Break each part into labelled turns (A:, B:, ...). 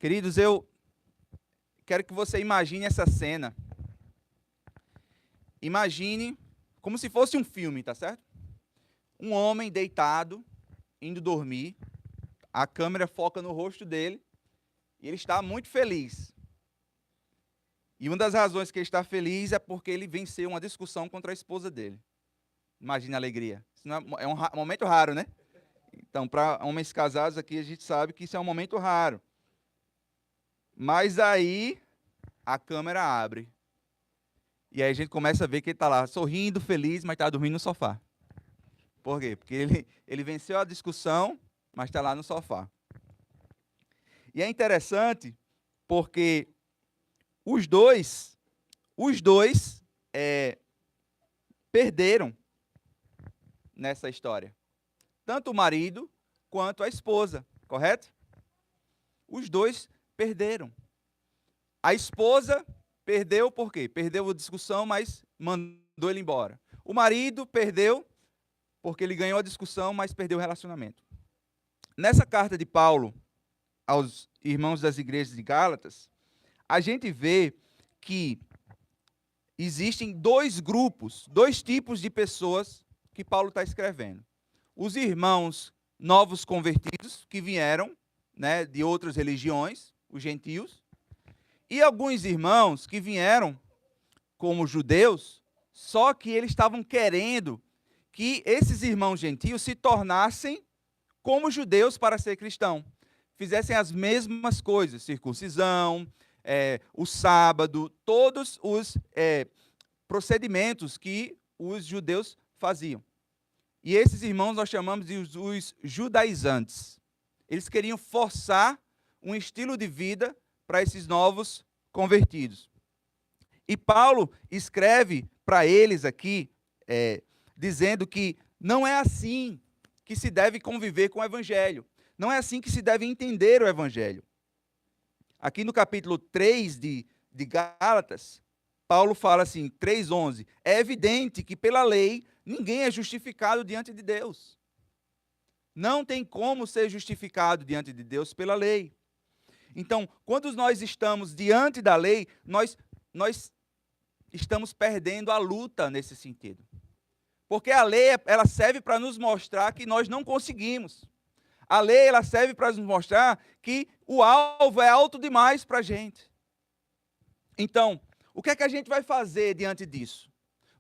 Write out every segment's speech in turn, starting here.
A: Queridos, eu quero que você imagine essa cena. Imagine como se fosse um filme, tá certo? Um homem deitado, indo dormir, a câmera foca no rosto dele e ele está muito feliz. E uma das razões que ele está feliz é porque ele venceu uma discussão contra a esposa dele. Imagine a alegria. Isso não é um momento raro, né? Então, para homens casados aqui, a gente sabe que isso é um momento raro. Mas aí, a câmera abre. E aí a gente começa a ver que ele está lá, sorrindo, feliz, mas está dormindo no sofá. Por quê? Porque ele venceu a discussão, mas está lá no sofá. E é interessante porque os dois perderam nessa história. Tanto o marido quanto a esposa, correto? Os dois perderam. A esposa perdeu por quê? Perdeu a discussão, mas mandou ele embora. O marido perdeu porque ele ganhou a discussão, mas perdeu o relacionamento. Nessa carta de Paulo aos irmãos das igrejas de Gálatas, a gente vê que existem dois grupos, dois tipos de pessoas que Paulo está escrevendo. Os irmãos novos convertidos, que vieram, né, de outras religiões, os gentios, e alguns irmãos que vieram como judeus, só que eles estavam querendo que esses irmãos gentios se tornassem como judeus para ser cristão. Fizessem as mesmas coisas, circuncisão, o sábado, todos os procedimentos que os judeus faziam. E esses irmãos nós chamamos de os judaizantes. Eles queriam forçar um estilo de vida para esses novos convertidos. E Paulo escreve para eles aqui, dizendo que não é assim que se deve conviver com o Evangelho. Não é assim que se deve entender o Evangelho. Aqui no capítulo 3 de Gálatas, Paulo fala assim, 3:11, é evidente que pela lei ninguém é justificado diante de Deus. Não tem como ser justificado diante de Deus pela lei. Então, quando nós estamos diante da lei, nós estamos perdendo a luta nesse sentido. Porque a lei, ela serve para nos mostrar que nós não conseguimos. A lei, ela serve para nos mostrar que o alvo é alto demais para a gente. Então, o que é que a gente vai fazer diante disso?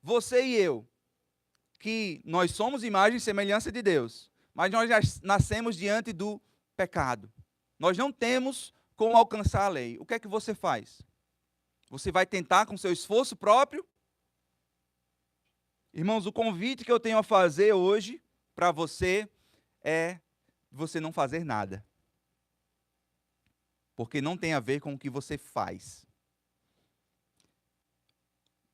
A: Você e eu, que nós somos imagem e semelhança de Deus, mas nós já nascemos diante do pecado. Nós não temos como alcançar a lei. O que é que você faz? Você vai tentar com seu esforço próprio? Irmãos, o convite que eu tenho a fazer hoje para você é você não fazer nada. Porque não tem a ver com o que você faz.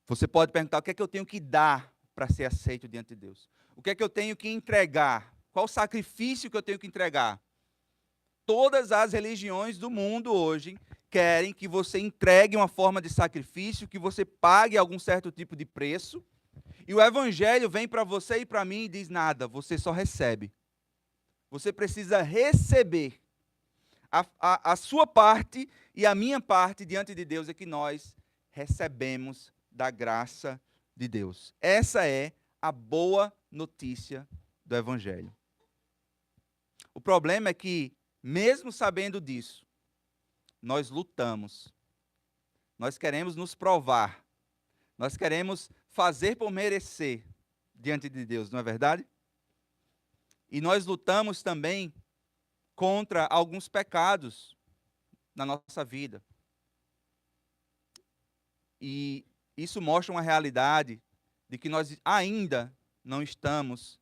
A: Você pode perguntar o que é que eu tenho que dar para ser aceito diante de Deus. O que é que eu tenho que entregar? Qual o sacrifício que eu tenho que entregar? Todas as religiões do mundo hoje querem que você entregue uma forma de sacrifício, que você pague algum certo tipo de preço. E o Evangelho vem para você e para mim e diz nada, você só recebe. Você precisa receber. A sua parte e a minha parte diante de Deus é que nós recebemos da graça de Deus. Essa é a boa notícia do Evangelho. O problema é que, mesmo sabendo disso, nós lutamos. Nós queremos nos provar. Nós queremos fazer por merecer diante de Deus, não é verdade? E nós lutamos também contra alguns pecados na nossa vida. E isso mostra uma realidade de que nós ainda não estamos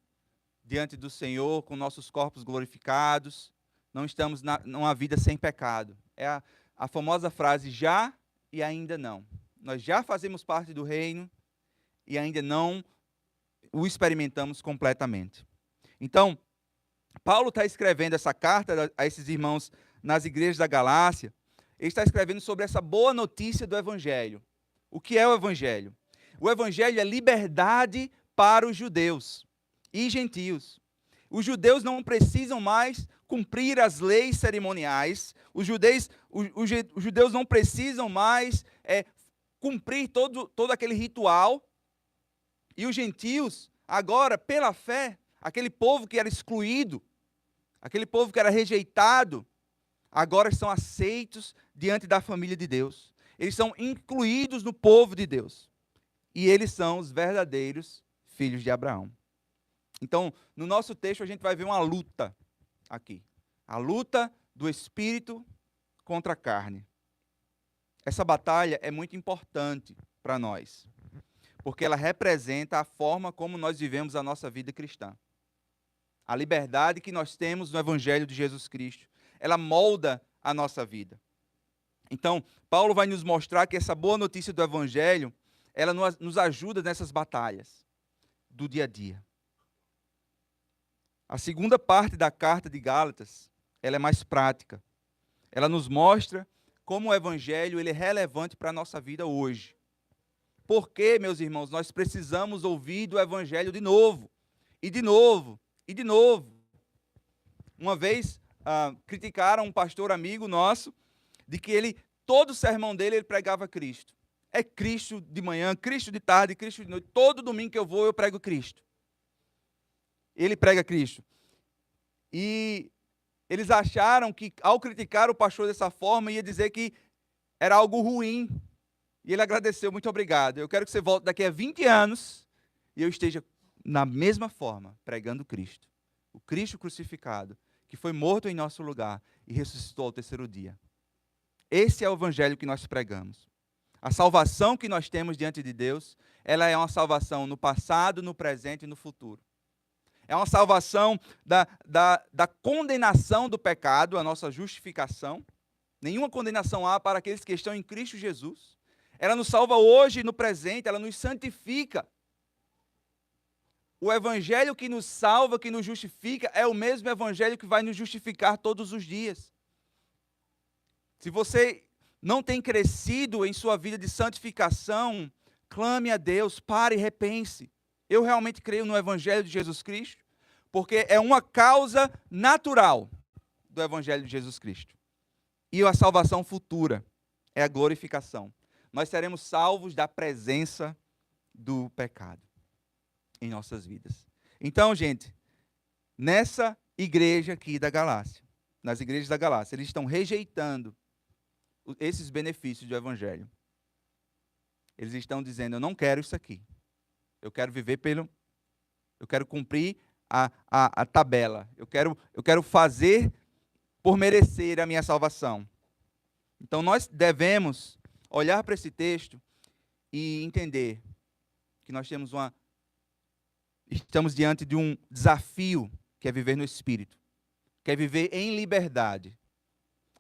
A: diante do Senhor com nossos corpos glorificados, não estamos numa vida sem pecado. É a famosa frase já e ainda não. Nós já fazemos parte do reino e ainda não o experimentamos completamente. Então, Paulo está escrevendo essa carta a esses irmãos nas igrejas da Galácia. Ele está escrevendo sobre essa boa notícia do Evangelho. O que é o Evangelho? O Evangelho é liberdade para os judeus e gentios. Os judeus não precisam mais cumprir as leis cerimoniais. Os judeus não precisam mais cumprir todo aquele ritual. E os gentios, agora, pela fé, aquele povo que era excluído, aquele povo que era rejeitado, agora são aceitos diante da família de Deus. Eles são incluídos no povo de Deus. E eles são os verdadeiros filhos de Abraão. Então, no nosso texto, a gente vai ver uma luta aqui. A luta do espírito contra a carne. Essa batalha é muito importante para nós, porque ela representa a forma como nós vivemos a nossa vida cristã. A liberdade que nós temos no Evangelho de Jesus Cristo, ela molda a nossa vida. Então, Paulo vai nos mostrar que essa boa notícia do Evangelho, ela nos ajuda nessas batalhas do dia a dia. A segunda parte da carta de Gálatas, ela é mais prática. Ela nos mostra como o Evangelho ele é relevante para a nossa vida hoje. Porque, meus irmãos, nós precisamos ouvir do Evangelho de novo, e de novo, e de novo. Uma vez, criticaram um pastor amigo nosso, de que todo o sermão dele, ele pregava Cristo. É Cristo de manhã, Cristo de tarde, Cristo de noite. Todo domingo que eu vou, eu prego Cristo. Ele prega Cristo. E eles acharam que, ao criticar o pastor dessa forma, ia dizer que era algo ruim. E ele agradeceu, muito obrigado. Eu quero que você volte daqui a 20 anos e eu esteja na mesma forma, pregando Cristo. O Cristo crucificado, que foi morto em nosso lugar e ressuscitou ao terceiro dia. Esse é o evangelho que nós pregamos. A salvação que nós temos diante de Deus, ela é uma salvação no passado, no presente e no futuro. É uma salvação da condenação do pecado, a nossa justificação. Nenhuma condenação há para aqueles que estão em Cristo Jesus. Ela nos salva hoje, no presente, ela nos santifica. O evangelho que nos salva, que nos justifica, é o mesmo evangelho que vai nos justificar todos os dias. Se você não tem crescido em sua vida de santificação, clame a Deus, pare e repense. Eu realmente creio no Evangelho de Jesus Cristo, porque é uma causa natural do Evangelho de Jesus Cristo. E a salvação futura é a glorificação. Nós seremos salvos da presença do pecado em nossas vidas. Então, gente, nessa igreja aqui da Galácia, nas igrejas da Galácia, eles estão rejeitando esses benefícios do Evangelho. Eles estão dizendo, eu não quero isso aqui. Eu quero viver eu quero cumprir a tabela. Eu quero fazer por merecer a minha salvação. Então nós devemos olhar para esse texto e entender que nós estamos diante de um desafio que é viver no Espírito, que é viver em liberdade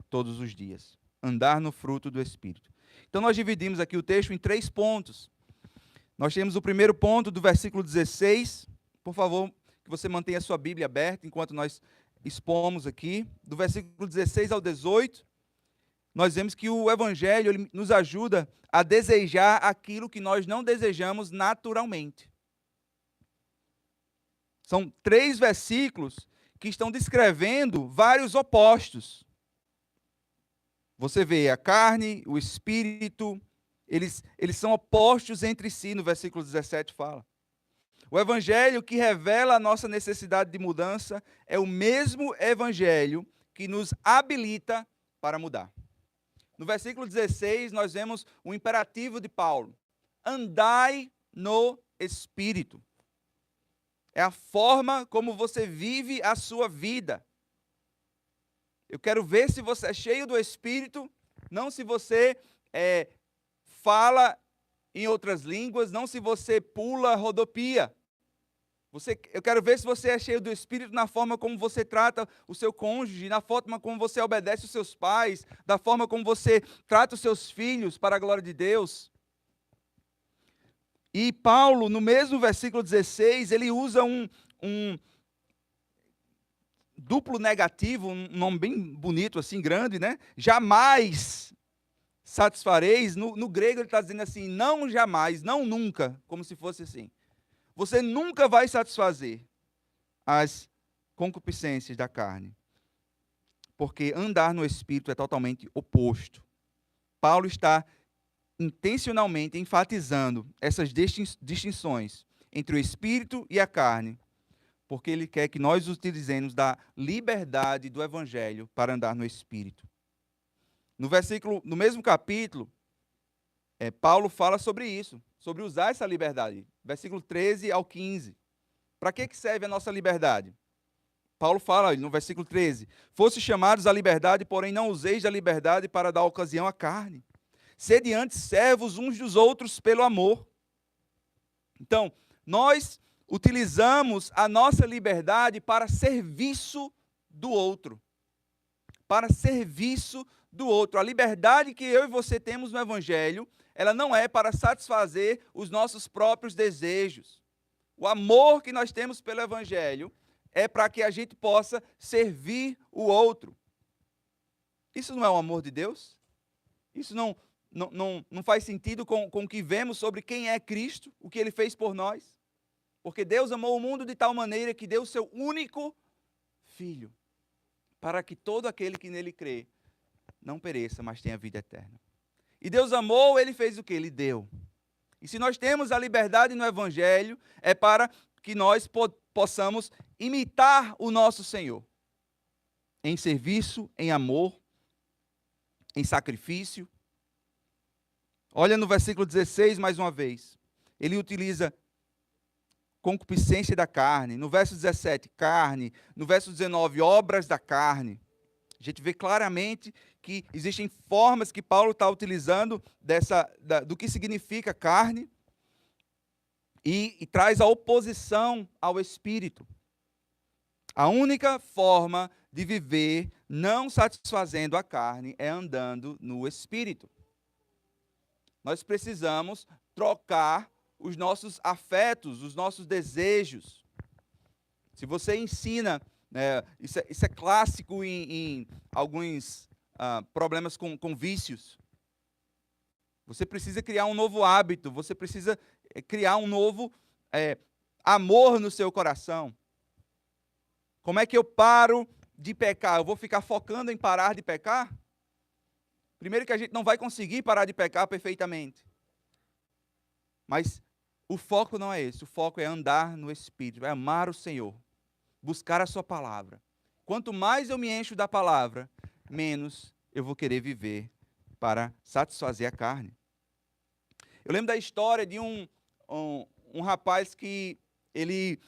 A: todos os dias, andar no fruto do Espírito. Então nós dividimos aqui o texto em 3 pontos. Nós temos o primeiro ponto do versículo 16. Por favor, que você mantenha a sua Bíblia aberta enquanto nós expomos aqui. Do versículo 16 ao 18, nós vemos que o Evangelho ele nos ajuda a desejar aquilo que nós não desejamos naturalmente. São 3 versículos que estão descrevendo vários opostos. Você vê a carne, o espírito, eles são opostos entre si, no versículo 17 fala. O evangelho que revela a nossa necessidade de mudança é o mesmo evangelho que nos habilita para mudar. No versículo 16, nós vemos o imperativo de Paulo. Andai no espírito. É a forma como você vive a sua vida. Eu quero ver se você é cheio do Espírito, não se você fala em outras línguas, não se você pula, rodopia. Eu quero ver se você é cheio do Espírito na forma como você trata o seu cônjuge, na forma como você obedece os seus pais, da forma como você trata os seus filhos para a glória de Deus. E Paulo, no mesmo versículo 16, ele usa um duplo negativo, um nome bem bonito, assim, grande, né? Jamais satisfareis. No grego ele está dizendo assim, não jamais, não nunca, como se fosse assim. Você nunca vai satisfazer as concupiscências da carne. Porque andar no Espírito é totalmente oposto. Paulo está intencionalmente enfatizando essas distinções entre o Espírito e a carne, porque ele quer que nós utilizemos da liberdade do Evangelho para andar no Espírito. No mesmo capítulo, Paulo fala sobre isso, sobre usar essa liberdade. Versículo 13 ao 15. Para que serve a nossa liberdade? Paulo fala no versículo 13: fosse chamados à liberdade, porém não useis da liberdade para dar ocasião à carne. Sede antes servos uns dos outros pelo amor. Então, nós utilizamos a nossa liberdade para serviço do outro. Para serviço do outro. A liberdade que eu e você temos no Evangelho, ela não é para satisfazer os nossos próprios desejos. O amor que nós temos pelo Evangelho é para que a gente possa servir o outro. Isso não é o amor de Deus? Isso não faz sentido com o que vemos sobre quem é Cristo, o que Ele fez por nós? Porque Deus amou o mundo de tal maneira que deu o seu único Filho, para que todo aquele que nele crê não pereça, mas tenha vida eterna. E Deus amou, Ele fez o quê? Ele deu. E se nós temos a liberdade no Evangelho, é para que nós possamos imitar o nosso Senhor em serviço, em amor, em sacrifício. Olha no versículo 16 mais uma vez. Ele utiliza concupiscência da carne. No verso 17, carne. No verso 19, obras da carne. A gente vê claramente que existem formas que Paulo está utilizando do que significa carne e traz a oposição ao Espírito. A única forma de viver não satisfazendo a carne é andando no Espírito. Nós precisamos trocar os nossos afetos, os nossos desejos. Se você ensina, isso é clássico em alguns problemas com vícios. Você precisa criar um novo hábito, você precisa criar um novo amor no seu coração. Como é que eu paro de pecar? Eu vou ficar focando em parar de pecar? Primeiro que a gente não vai conseguir parar de pecar perfeitamente. Mas o foco não é esse. O foco é andar no Espírito, é amar o Senhor, buscar a sua palavra. Quanto mais eu me encho da palavra, menos eu vou querer viver para satisfazer a carne. Eu lembro da história de um rapaz que ele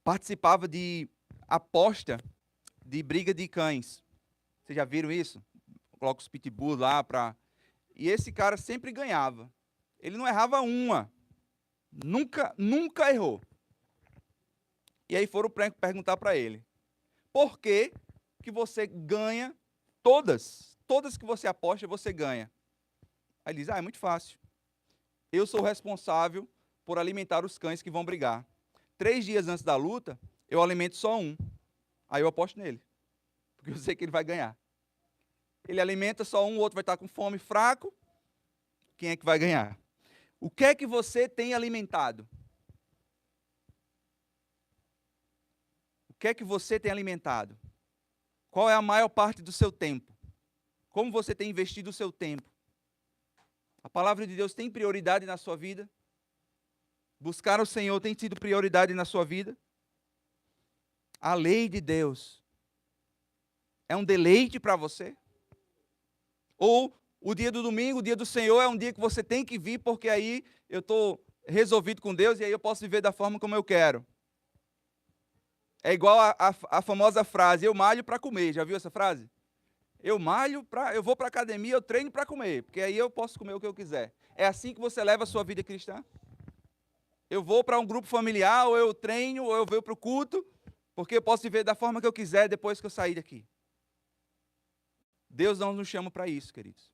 A: participava de aposta de briga de cães. Vocês já viram isso? Coloca os pitbull lá para... E esse cara sempre ganhava. Ele não errava uma. Nunca errou. E aí foram perguntar para ele: por que você ganha todas? Todas que você aposta, você ganha. Aí ele diz: é muito fácil. Eu sou responsável por alimentar os cães que vão brigar. 3 dias antes da luta, eu alimento só um. Aí eu aposto nele. Porque eu sei que ele vai ganhar. Ele alimenta só um, o outro vai estar com fome, fraco. Quem é que vai ganhar? O que é que você tem alimentado? O que é que você tem alimentado? Qual é a maior parte do seu tempo? Como você tem investido o seu tempo? A palavra de Deus tem prioridade na sua vida? Buscar o Senhor tem sido prioridade na sua vida? A lei de Deus é um deleite para você? Ou o dia do domingo, o dia do Senhor, é um dia que você tem que vir, porque aí eu estou resolvido com Deus e aí eu posso viver da forma como eu quero? É igual a famosa frase: eu malho para comer. Já viu essa frase? Eu vou para a academia, eu treino para comer, porque aí eu posso comer o que eu quiser. É assim que você leva a sua vida cristã? Eu vou para um grupo familiar, ou eu treino, ou eu venho para o culto, porque eu posso viver da forma que eu quiser depois que eu sair daqui. Deus não nos chama para isso, queridos.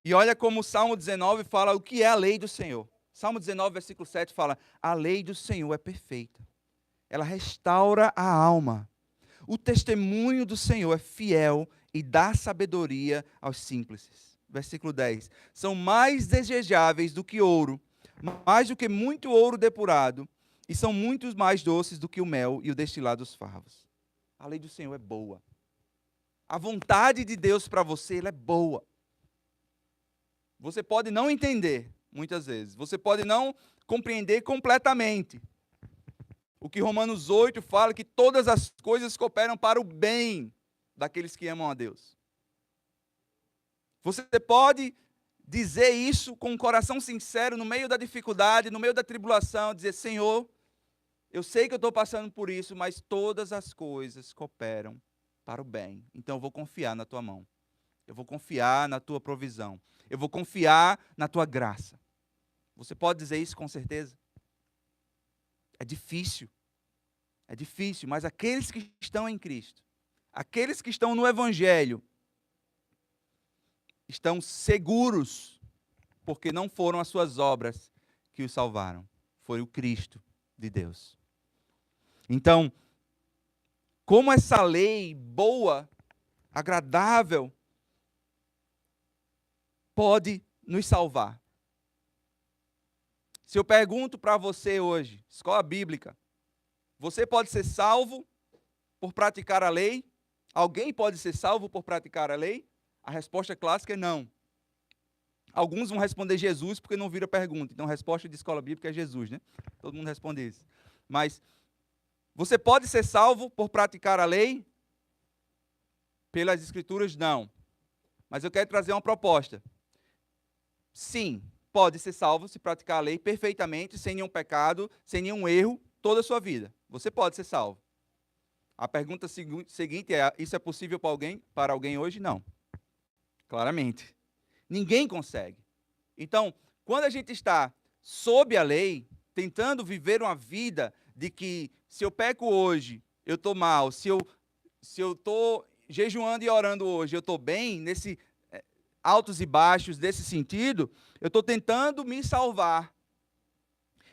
A: E olha como o Salmo 19 fala o que é a lei do Senhor. Salmo 19, versículo 7 fala: a lei do Senhor é perfeita. Ela restaura a alma. O testemunho do Senhor é fiel e dá sabedoria aos simples. Versículo 10. São mais desejáveis do que ouro, mais do que muito ouro depurado, e são muito mais doces do que o mel e o destilado dos favos. A lei do Senhor é boa. A vontade de Deus para você, ela é boa. Você pode não entender, muitas vezes. Você pode não compreender completamente. O que Romanos 8 fala, que todas as coisas cooperam para o bem daqueles que amam a Deus. Você pode dizer isso com um coração sincero, no meio da dificuldade, no meio da tribulação, dizer: Senhor, eu sei que eu estou passando por isso, mas todas as coisas cooperam para o bem. Então eu vou confiar na tua mão. Eu vou confiar na tua provisão. Eu vou confiar na tua graça. Você pode dizer isso com certeza? É difícil, mas aqueles que estão em Cristo, aqueles que estão no Evangelho, estão seguros, porque não foram as suas obras que os salvaram, foi o Cristo de Deus. Então, como essa lei boa, agradável, pode nos salvar? Se eu pergunto para você hoje, escola bíblica, você pode ser salvo por praticar a lei? Alguém pode ser salvo por praticar a lei? A resposta clássica é não. Alguns vão responder Jesus porque não viram a pergunta. Então a resposta de escola bíblica é Jesus, né? Todo mundo responde isso. Mas você pode ser salvo por praticar a lei? Pelas escrituras, não. Mas eu quero trazer uma proposta. Sim, pode ser salvo se praticar a lei perfeitamente, sem nenhum pecado, sem nenhum erro, toda a sua vida. Você pode ser salvo. A pergunta seguinte é: isso é possível para alguém hoje? Não. Claramente. Ninguém consegue. Então, quando a gente está sob a lei, tentando viver uma vida de que se eu peco hoje, eu estou mal, se eu estou jejuando e orando hoje, eu estou bem, nesse altos e baixos desse sentido, eu estou tentando me salvar.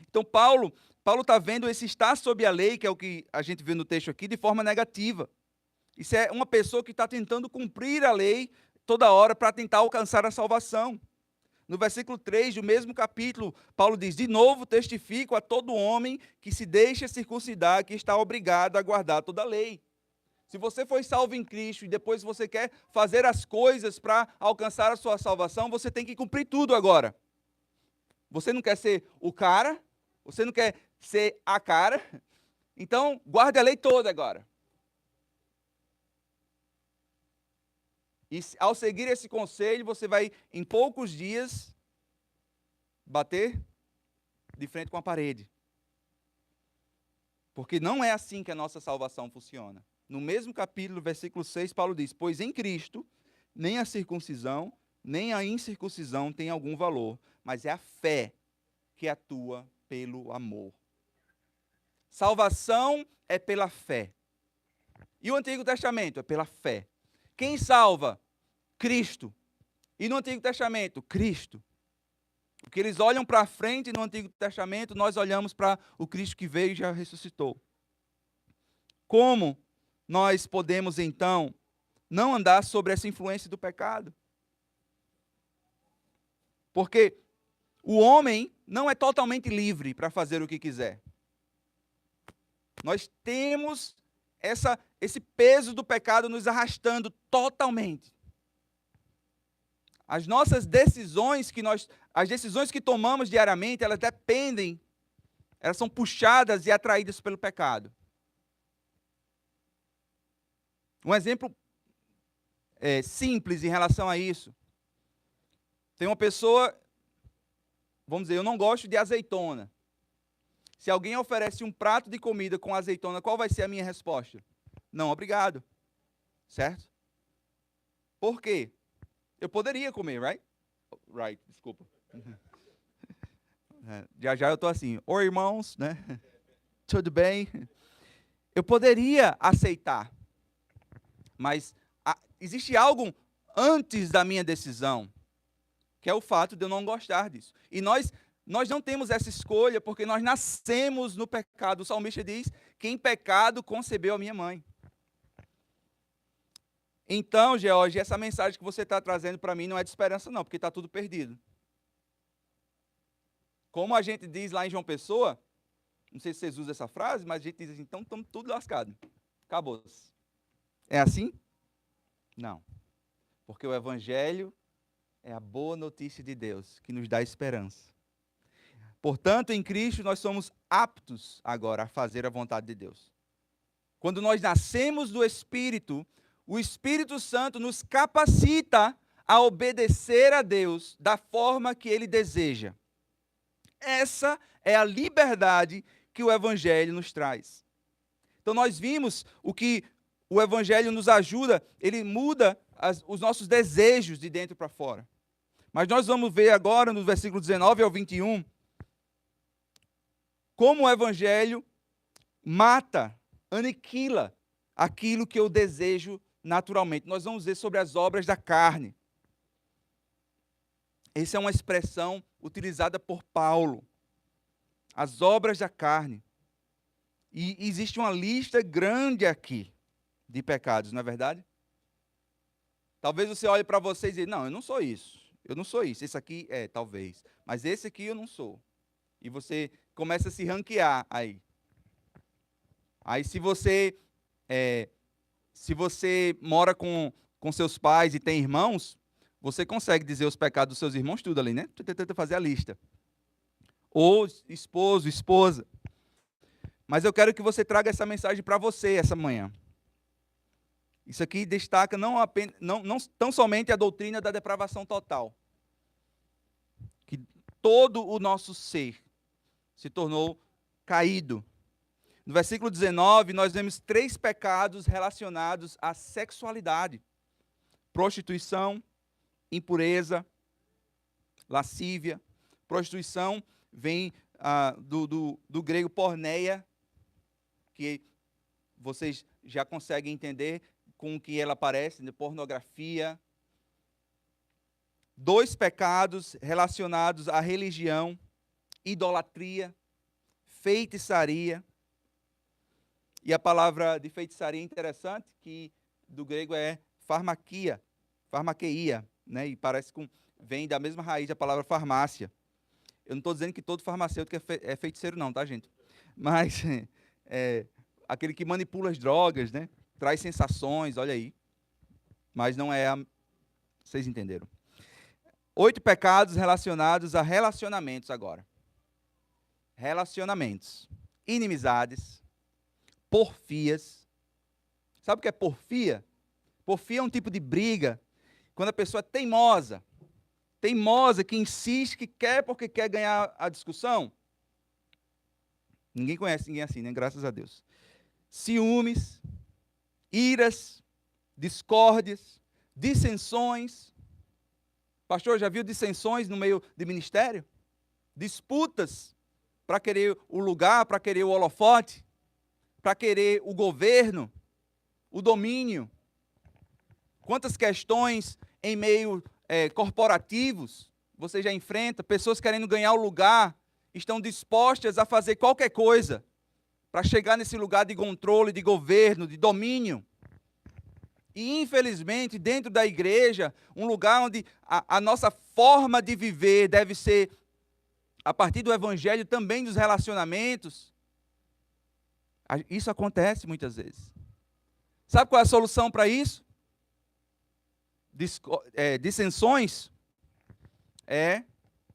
A: Então, Paulo está vendo esse estar sob a lei, que é o que a gente vê no texto aqui, de forma negativa. Isso é uma pessoa que está tentando cumprir a lei toda hora para tentar alcançar a salvação. No versículo 3 do mesmo capítulo, Paulo diz: de novo testifico a todo homem que se deixa circuncidar, que está obrigado a guardar toda a lei. Se você foi salvo em Cristo e depois você quer fazer as coisas para alcançar a sua salvação, você tem que cumprir tudo agora. Você não quer ser o cara, você não quer ser a cara, então guarde a lei toda agora. E ao seguir esse conselho, você vai, em poucos dias, bater de frente com a parede. Porque não é assim que a nossa salvação funciona. No mesmo capítulo, versículo 6, Paulo diz: pois em Cristo, nem a circuncisão, nem a incircuncisão tem algum valor, mas é a fé que atua pelo amor. Salvação é pela fé. E o Antigo Testamento é pela fé. Quem salva? Cristo. E no Antigo Testamento? Cristo. Porque eles olham para frente no Antigo Testamento, nós olhamos para o Cristo que veio e já ressuscitou. Como nós podemos, então, não andar sobre essa influência do pecado? Porque o homem não é totalmente livre para fazer o que quiser. Nós temos esse peso do pecado nos arrastando totalmente. As nossas decisões as decisões que tomamos diariamente, elas são puxadas e atraídas pelo pecado. Um exemplo simples em relação a isso. Tem uma pessoa, vamos dizer, eu não gosto de azeitona. Se alguém oferece um prato de comida com azeitona, qual vai ser a minha resposta? Não, obrigado. Certo? Por quê? Eu poderia comer, right? Desculpa. Já eu estou assim, oi irmãos, né? Tudo bem? Eu poderia aceitar, mas existe algo antes da minha decisão, que é o fato de eu não gostar disso. E nós não temos essa escolha, porque nós nascemos no pecado. O salmista diz que em pecado concebeu a minha mãe. Então, George, essa mensagem que você está trazendo para mim não é de esperança não, porque está tudo perdido. Como a gente diz lá em João Pessoa, Não sei se vocês usam essa frase, mas a gente diz assim, então estamos tudo lascado. Acabou-se. É assim? Não. Porque o Evangelho é a boa notícia de Deus, que nos dá esperança. Portanto, em Cristo, nós somos aptos agora a fazer a vontade de Deus. Quando nós nascemos do Espírito, o Espírito Santo nos capacita a obedecer a Deus da forma que Ele deseja. Essa é a liberdade que o Evangelho nos traz. Então, nós vimos o que o Evangelho nos ajuda, ele muda os nossos desejos de dentro para fora. Mas nós vamos ver agora, no versículo 19 ao 21, como o Evangelho mata, aniquila aquilo que eu desejo naturalmente. Nós vamos ver sobre as obras da carne. Essa é uma expressão utilizada por Paulo. As obras da carne. E existe uma lista grande aqui de pecados, não é verdade? Talvez você olhe para você e diga, não, eu não sou isso. Eu não sou isso. Esse aqui é, talvez. Mas esse aqui eu não sou. E você começa a se ranquear aí. Aí se você mora com seus pais e tem irmãos, você consegue dizer os pecados dos seus irmãos tudo ali, né? Você tenta fazer a lista. Ou esposo, esposa. Mas eu quero que você traga essa mensagem para você essa manhã. Isso aqui destaca não tão somente a doutrina da depravação total. Que todo o nosso ser se tornou caído. No versículo 19, nós vemos 3 pecados relacionados à sexualidade: prostituição, impureza, lascívia. Prostituição vem do grego porneia, que vocês já conseguem entender com o que ela aparece, né? Pornografia. 2 pecados relacionados à religião: idolatria, feitiçaria. E a palavra de feitiçaria é interessante, que do grego é farmaqueia, né? E parece que vem da mesma raiz da palavra farmácia. Eu não estou dizendo que todo farmacêutico é feiticeiro não, tá, gente? Mas aquele que manipula as drogas, né? Traz sensações, olha aí. Mas não é Vocês entenderam. 8 pecados relacionados a relacionamentos agora. Relacionamentos. Inimizades. Porfias. Sabe o que é porfia? Porfia é um tipo de briga, quando a pessoa é teimosa. Teimosa, que insiste, que quer porque quer ganhar a discussão. Ninguém conhece ninguém assim, né? Graças a Deus. Ciúmes, iras, discórdias, dissensões. Pastor, já viu dissensões no meio de ministério? Disputas para querer o lugar, para querer o holofote, para querer o governo, o domínio. Quantas questões em meio corporativos você já enfrenta, pessoas querendo ganhar o lugar, estão dispostas a fazer qualquer coisa para chegar nesse lugar de controle, de governo, de domínio. E, infelizmente, dentro da igreja, um lugar onde a nossa forma de viver deve ser, a partir do evangelho, também dos relacionamentos. Isso acontece muitas vezes. Sabe qual é a solução para isso? Dissensões? É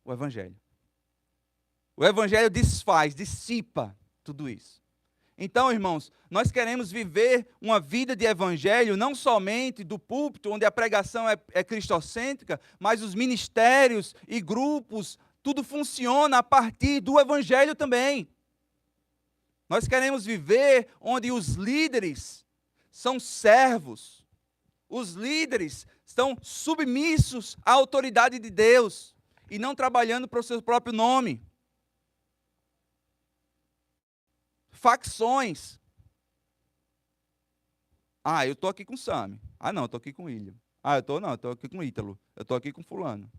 A: o evangelho. O evangelho desfaz, dissipa tudo isso. Então, irmãos, nós queremos viver uma vida de evangelho, não somente do púlpito, onde a pregação é cristocêntrica, mas os ministérios e grupos, tudo funciona a partir do evangelho também. Nós queremos viver onde os líderes são servos, os líderes estão submissos à autoridade de Deus e não trabalhando para o seu próprio nome. Facções. Eu estou aqui com o Sami. Não, eu estou aqui com o William. Eu estou aqui com o Ítalo. Eu estou aqui com fulano.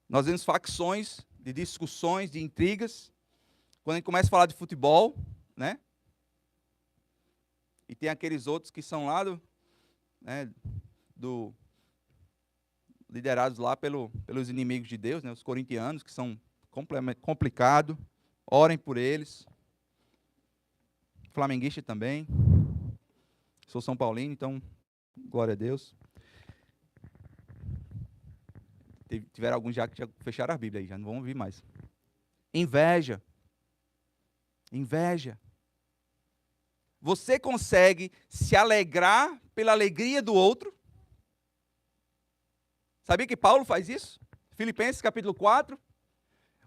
A: Nós vemos facções de discussões, de intrigas. Quando a gente começa a falar de futebol, né? E tem aqueles outros que são lá liderados lá pelos inimigos de Deus, né, os corintianos, que são complicados. Orem por eles. Flamenguista também. Sou São Paulino, então, glória a Deus. Tiveram alguns já que já fecharam a Bíblia aí, já não vão ouvir mais. Inveja. Inveja. Você consegue se alegrar pela alegria do outro? Sabia que Paulo faz isso? Filipenses capítulo 4.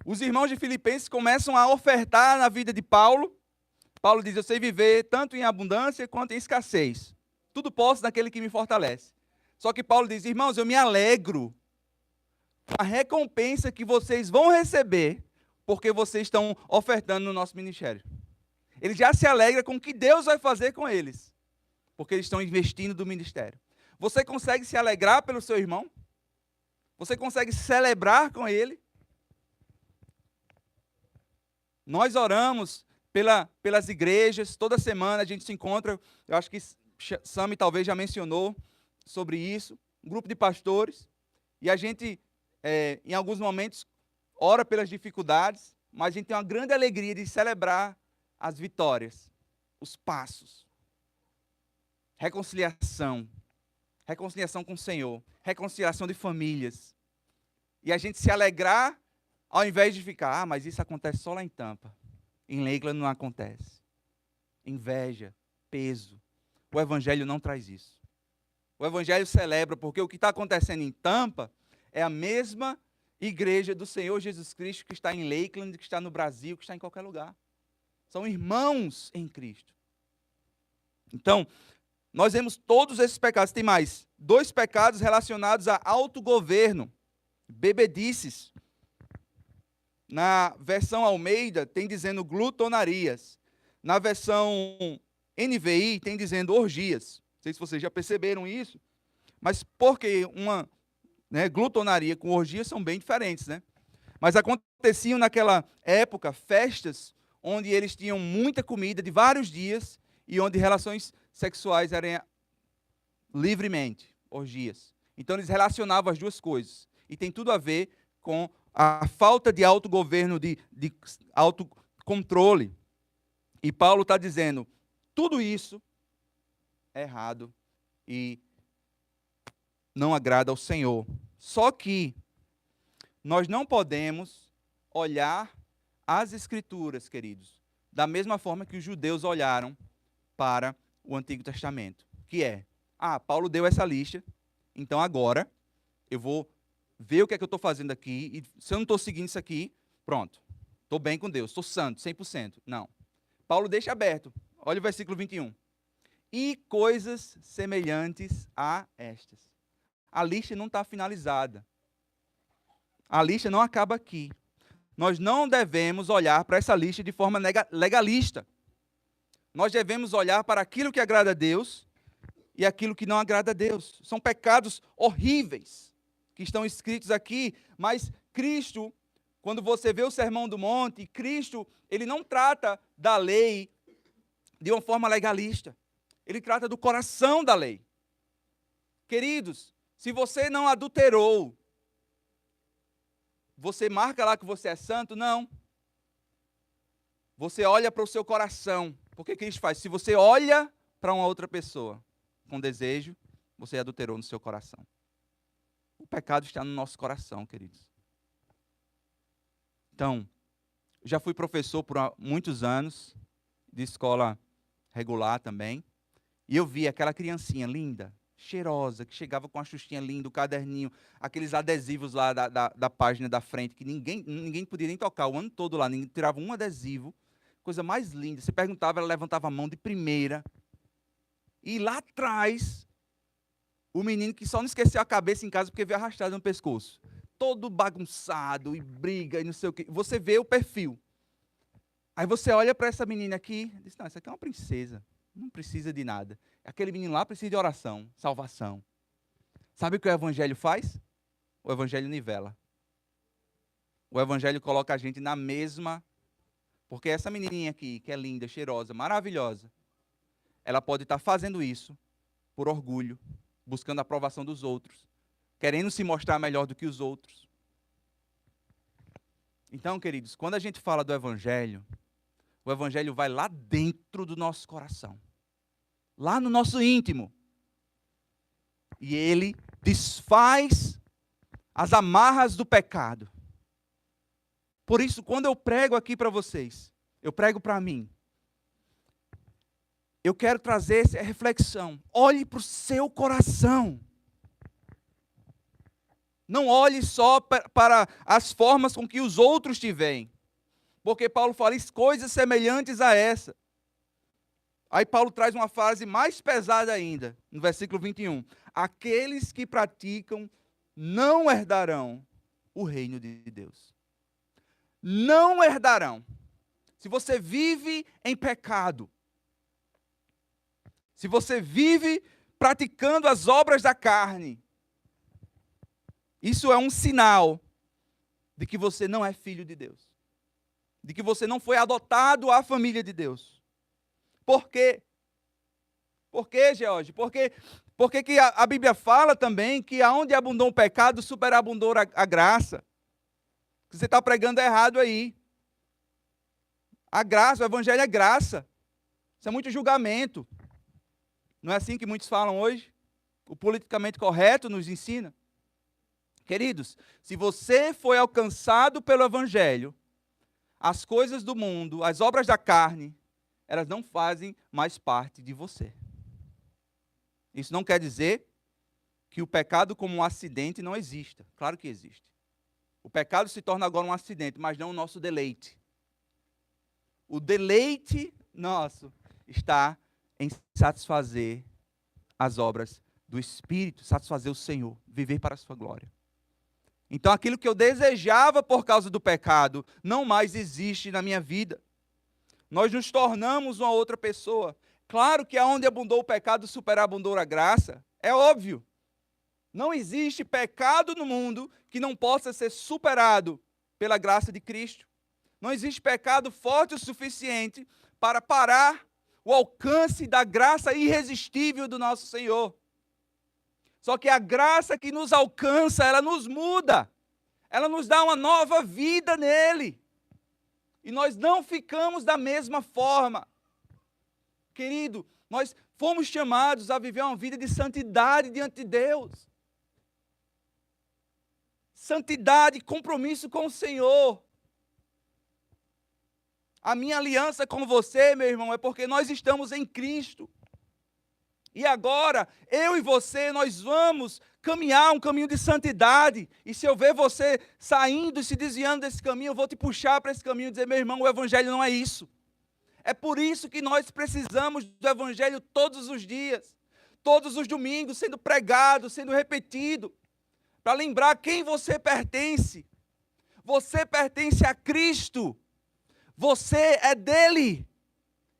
A: Os irmãos de Filipenses começam a ofertar na vida de Paulo. Paulo diz, eu sei viver tanto em abundância quanto em escassez. Tudo posso naquele que me fortalece. Só que Paulo diz, irmãos, eu me alegro com a recompensa que vocês vão receber porque vocês estão ofertando no nosso ministério. Ele já se alegra com o que Deus vai fazer com eles, porque eles estão investindo do ministério. Você consegue se alegrar pelo seu irmão? Você consegue celebrar com ele? Nós oramos pelas igrejas, toda semana a gente se encontra, eu acho que Sami talvez já mencionou sobre isso, um grupo de pastores, e a gente, em alguns momentos, ora pelas dificuldades, mas a gente tem uma grande alegria de celebrar as vitórias, os passos, reconciliação com o Senhor, reconciliação de famílias, e a gente se alegrar, ao invés de ficar, mas isso acontece só lá em Tampa, em Lakeland não acontece. Inveja, peso, o Evangelho não traz isso. O Evangelho celebra, porque o que está acontecendo em Tampa é a mesma igreja do Senhor Jesus Cristo que está em Lakeland, que está no Brasil, que está em qualquer lugar. São irmãos em Cristo. Então, nós vemos todos esses pecados. Tem mais 2 pecados relacionados a autogoverno, bebedices. Na versão Almeida tem dizendo glutonarias. Na versão NVI tem dizendo orgias. Não sei se vocês já perceberam isso. Mas porque uma glutonaria com orgia são bem diferentes, né? Mas aconteciam naquela época festas onde eles tinham muita comida de vários dias e onde relações sexuais eram livremente, orgias. Então eles relacionavam as duas coisas. E tem tudo a ver com a falta de autogoverno, de autocontrole. E Paulo está dizendo, tudo isso é errado e não agrada ao Senhor. Só que nós não podemos olhar as Escrituras, queridos, da mesma forma que os judeus olharam para o Antigo Testamento, que é, Paulo deu essa lista, então agora eu vou ver o que é que eu estou fazendo aqui, e se eu não estou seguindo isso aqui, pronto, estou bem com Deus, estou santo, 100%. Não. Paulo deixa aberto, olha o versículo 21. E coisas semelhantes a estas. A lista não está finalizada. A lista não acaba aqui. Nós não devemos olhar para essa lista de forma legalista. Nós devemos olhar para aquilo que agrada a Deus e aquilo que não agrada a Deus. São pecados horríveis que estão escritos aqui, mas Cristo, quando você vê o Sermão do Monte, Cristo, ele não trata da lei de uma forma legalista. Ele trata do coração da lei. Queridos, se você não adulterou, você marca lá que você é santo? Não. Você olha para o seu coração. Porque Cristo faz? Se você olha para uma outra pessoa com desejo, você adulterou no seu coração. O pecado está no nosso coração, queridos. Então, já fui professor por muitos anos, de escola regular também, e eu vi aquela criancinha linda, cheirosa, que chegava com a xuxinha linda, o caderninho, aqueles adesivos lá da página da frente, que ninguém podia nem tocar o ano todo lá, ninguém tirava um adesivo, coisa mais linda. Você perguntava, ela levantava a mão de primeira. E lá atrás, o menino que só não esqueceu a cabeça em casa porque veio arrastado no pescoço. Todo bagunçado e briga e não sei o quê. Você vê o perfil. Aí você olha para essa menina aqui e diz, não, essa aqui é uma princesa. Não precisa de nada. Aquele menino lá precisa de oração, salvação. Sabe o que o Evangelho faz? O Evangelho nivela. O Evangelho coloca a gente na mesma... Porque essa menininha aqui, que é linda, cheirosa, maravilhosa, ela pode estar fazendo isso por orgulho, buscando a aprovação dos outros, querendo se mostrar melhor do que os outros. Então, queridos, quando a gente fala do Evangelho, o Evangelho vai lá dentro do nosso coração, lá no nosso íntimo. E ele desfaz as amarras do pecado. Por isso, quando eu prego aqui para vocês, eu prego para mim, eu quero trazer essa reflexão. Olhe para o seu coração. Não olhe só para as formas com que os outros te veem. Porque Paulo fala coisas semelhantes a essa. Aí Paulo traz uma frase mais pesada ainda, no versículo 21. Aqueles que praticam não herdarão o reino de Deus. Não herdarão. Se você vive em pecado, se você vive praticando as obras da carne, isso é um sinal de que você não é filho de Deus. De que você não foi adotado à família de Deus. Por quê? Por quê, George? Porque que a Bíblia fala também que aonde abundou o pecado, superabundou a graça. Você está pregando errado aí. A graça, o Evangelho é graça. Isso é muito julgamento. Não é assim que muitos falam hoje? O politicamente correto nos ensina. Queridos, se você foi alcançado pelo Evangelho, as coisas do mundo, as obras da carne, elas não fazem mais parte de você. Isso não quer dizer que o pecado como um acidente não exista. Claro que existe. O pecado se torna agora um acidente, mas não o nosso deleite. O deleite nosso está em satisfazer as obras do Espírito, satisfazer o Senhor, viver para a sua glória. Então aquilo que eu desejava por causa do pecado não mais existe na minha vida. Nós nos tornamos uma outra pessoa. Claro que aonde abundou o pecado, superabundou a graça. É óbvio. Não existe pecado no mundo que não possa ser superado pela graça de Cristo. Não existe pecado forte o suficiente para parar o alcance da graça irresistível do nosso Senhor. Só que a graça que nos alcança, ela nos muda. Ela nos dá uma nova vida nele. E nós não ficamos da mesma forma. Querido, nós fomos chamados a viver uma vida de santidade diante de Deus. Santidade, compromisso com o Senhor. A minha aliança com você, meu irmão, é porque nós estamos em Cristo. E agora, eu e você, nós vamos caminhar um caminho de santidade. E se eu ver você saindo e se desviando desse caminho, eu vou te puxar para esse caminho e dizer, meu irmão, o Evangelho não é isso. É por isso que nós precisamos do Evangelho todos os dias, todos os domingos, sendo pregado, sendo repetido, para lembrar quem você pertence. Você pertence a Cristo. Você é dele.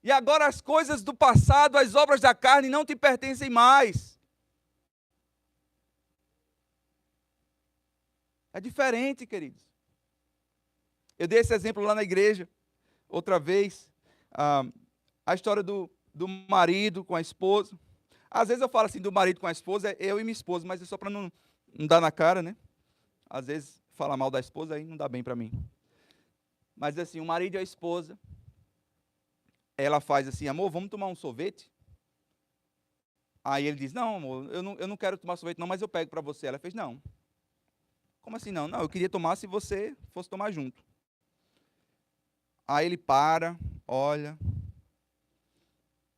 A: E agora as coisas do passado, as obras da carne não te pertencem mais. É diferente, queridos. Eu dei esse exemplo lá na igreja, outra vez, a história do marido com a esposa. Às vezes eu falo assim do marido com a esposa, é eu e minha esposa, mas é só para não dar na cara, né? Às vezes falar mal da esposa aí não dá bem para mim. Mas assim, o marido e a esposa, ela faz assim, amor, vamos tomar um sorvete? Aí ele diz, não, amor, eu não quero tomar sorvete não, mas eu pego para você. Ela fez, não. Como assim não? Não, eu queria tomar se você fosse tomar junto. Aí ele para, olha.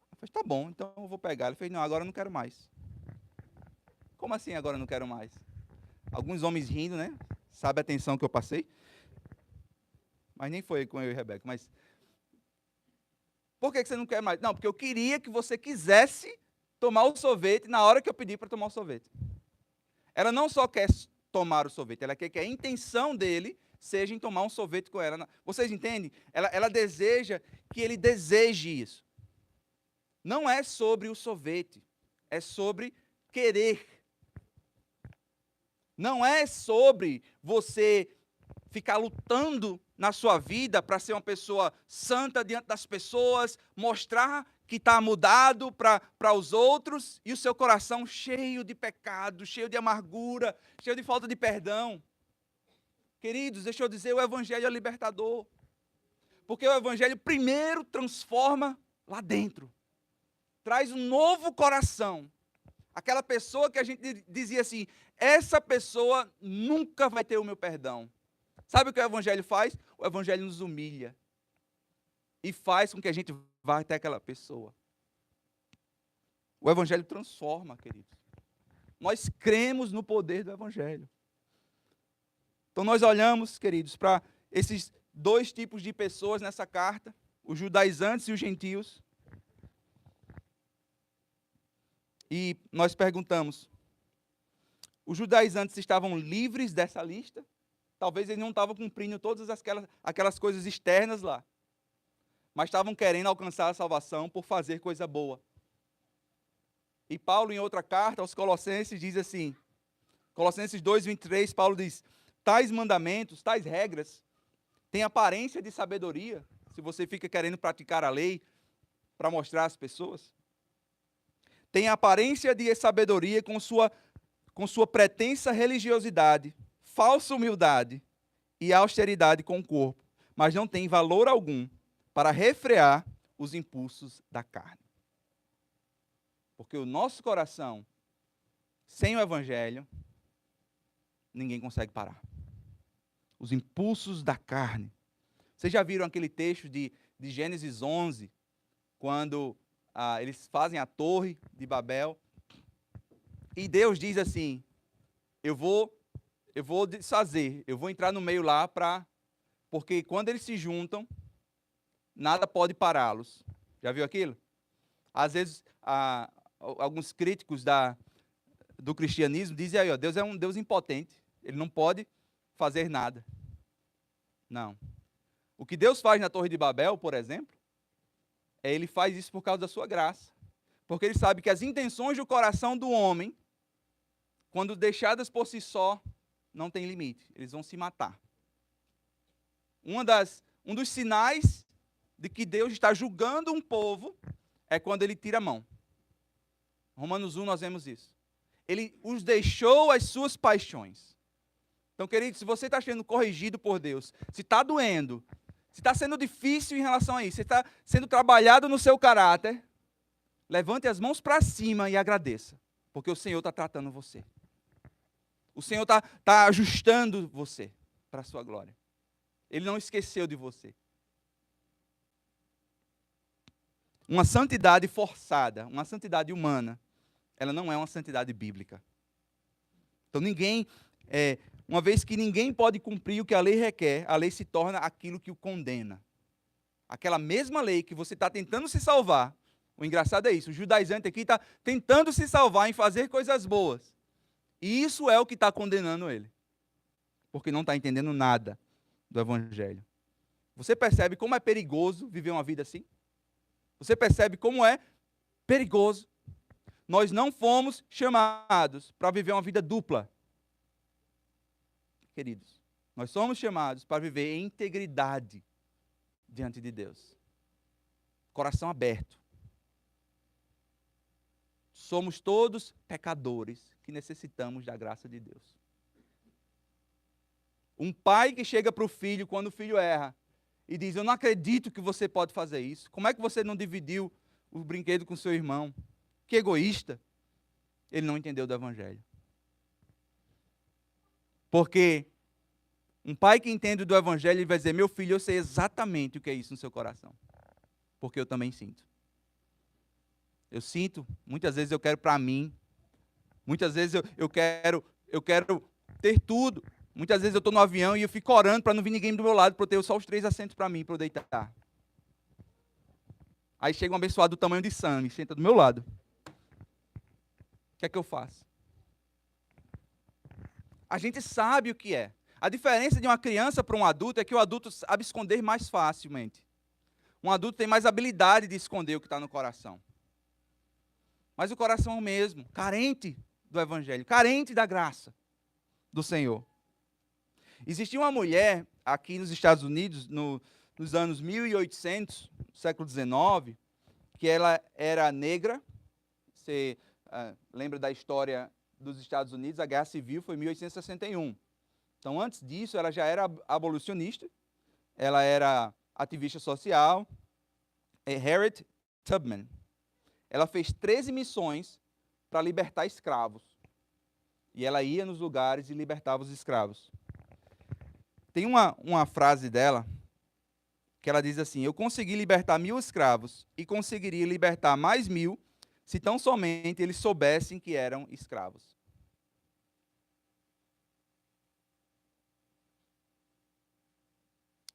A: Ela fez, tá bom, então eu vou pegar. Ele fez, não, agora eu não quero mais. Como assim agora eu não quero mais? Alguns homens rindo, né? Sabe a tensão que eu passei? Mas nem foi com eu e Rebeca, mas... Por que você não quer mais? Não, porque eu queria que você quisesse tomar o sorvete na hora que eu pedi para tomar o sorvete. Ela não só quer tomar o sorvete, ela quer que a intenção dele seja em tomar um sorvete com ela. Vocês entendem? Ela deseja que ele deseje isso. Não é sobre o sorvete, é sobre querer. Não é sobre você ficar lutando na sua vida para ser uma pessoa santa diante das pessoas, mostrar que está mudado para os outros e o seu coração cheio de pecado, cheio de amargura, cheio de falta de perdão. Queridos, deixa eu dizer, o Evangelho é libertador. Porque o Evangelho primeiro transforma lá dentro. Traz um novo coração. Aquela pessoa que a gente dizia assim, essa pessoa nunca vai ter o meu perdão. Sabe o que o Evangelho faz? O Evangelho nos humilha. E faz com que a gente vá até aquela pessoa. O Evangelho transforma, queridos. Nós cremos no poder do Evangelho. Então nós olhamos, queridos, para esses dois tipos de pessoas nessa carta, os judaizantes e os gentios. E nós perguntamos, os judaizantes estavam livres dessa lista? Talvez eles não estavam cumprindo todas aquelas coisas externas lá, mas estavam querendo alcançar a salvação por fazer coisa boa. E Paulo, em outra carta aos Colossenses, diz assim, Colossenses 2:23, Paulo diz, tais mandamentos, tais regras, têm aparência de sabedoria, se você fica querendo praticar a lei para mostrar às pessoas. Tem aparência de sabedoria com sua pretensa religiosidade, falsa humildade e austeridade com o corpo, mas não tem valor algum para refrear os impulsos da carne. Porque o nosso coração, sem o Evangelho, ninguém consegue parar. Os impulsos da carne. Vocês já viram aquele texto de Gênesis 11, quando eles fazem a torre de Babel, e Deus diz assim, eu vou desfazer, eu vou entrar no meio lá, porque quando eles se juntam, nada pode pará-los. Já viu aquilo? Às vezes, alguns críticos do cristianismo dizem aí, ó, Deus é um Deus impotente, ele não pode fazer nada. Não. O que Deus faz na Torre de Babel, por exemplo, ele faz isso por causa da sua graça. Porque ele sabe que as intenções do coração do homem, quando deixadas por si só, não tem limite. Eles vão se matar. Um dos sinais de que Deus está julgando um povo é quando ele tira a mão. Romanos 1 nós vemos isso. Ele os deixou às suas paixões. Então, querido, se você está sendo corrigido por Deus, se está doendo, se está sendo difícil em relação a isso, se está sendo trabalhado no seu caráter, levante as mãos para cima e agradeça, porque o Senhor está tratando você. O Senhor está ajustando você para a sua glória. Ele não esqueceu de você. Uma santidade forçada, uma santidade humana, ela não é uma santidade bíblica. Então uma vez que ninguém pode cumprir o que a lei requer, a lei se torna aquilo que o condena. Aquela mesma lei que você está tentando se salvar, o engraçado é isso, o judaizante aqui está tentando se salvar em fazer coisas boas. E isso é o que está condenando ele. Porque não está entendendo nada do Evangelho. Você percebe como é perigoso viver uma vida assim? Você percebe como é perigoso? Nós não fomos chamados para viver uma vida dupla. Queridos, nós somos chamados para viver em integridade diante de Deus. Coração aberto. Somos todos pecadores que necessitamos da graça de Deus. Um pai que chega para o filho quando o filho erra e diz, eu não acredito que você pode fazer isso. Como é que você não dividiu o brinquedo com seu irmão? Que egoísta. Ele não entendeu do Evangelho. Porque um pai que entende do Evangelho, ele vai dizer, meu filho, eu sei exatamente o que é isso no seu coração. Porque eu também sinto. Eu sinto, muitas vezes eu quero para mim. Muitas vezes eu quero ter tudo. Muitas vezes eu estou no avião e eu fico orando para não vir ninguém do meu lado, para eu ter só os 3 assentos para mim, para eu deitar. Aí chega um abençoado do tamanho de Sam e senta do meu lado. O que é que eu faço? A gente sabe o que é. A diferença de uma criança para um adulto é que o adulto sabe esconder mais facilmente. Um adulto tem mais habilidade de esconder o que está no coração. Mas o coração é o mesmo, carente do Evangelho, carente da graça do Senhor. Existia uma mulher aqui nos Estados Unidos, nos anos 1800, século XIX, que ela era negra. Você lembra da história dos Estados Unidos? A Guerra Civil foi em 1861. Então, antes disso, ela já era abolicionista, ela era ativista social. Harriet Tubman. Ela fez 13 missões para libertar escravos. E ela ia nos lugares e libertava os escravos. Tem uma frase dela que ela diz assim: eu consegui libertar 1000 escravos e conseguiria libertar mais 1000 se tão somente eles soubessem que eram escravos.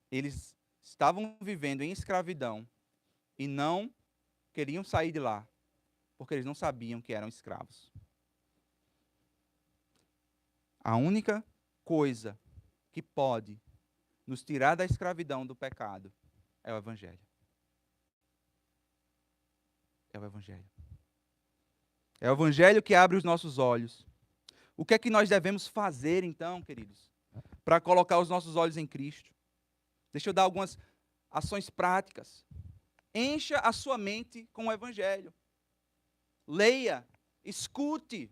A: Eles estavam vivendo em escravidão e não queriam sair de lá, porque eles não sabiam que eram escravos. A única coisa que pode nos tirar da escravidão do pecado é o Evangelho. É o Evangelho. É o Evangelho que abre os nossos olhos. O que é que nós devemos fazer, então, queridos, para colocar os nossos olhos em Cristo? Deixa eu dar algumas ações práticas. Encha a sua mente com o Evangelho. Leia, escute.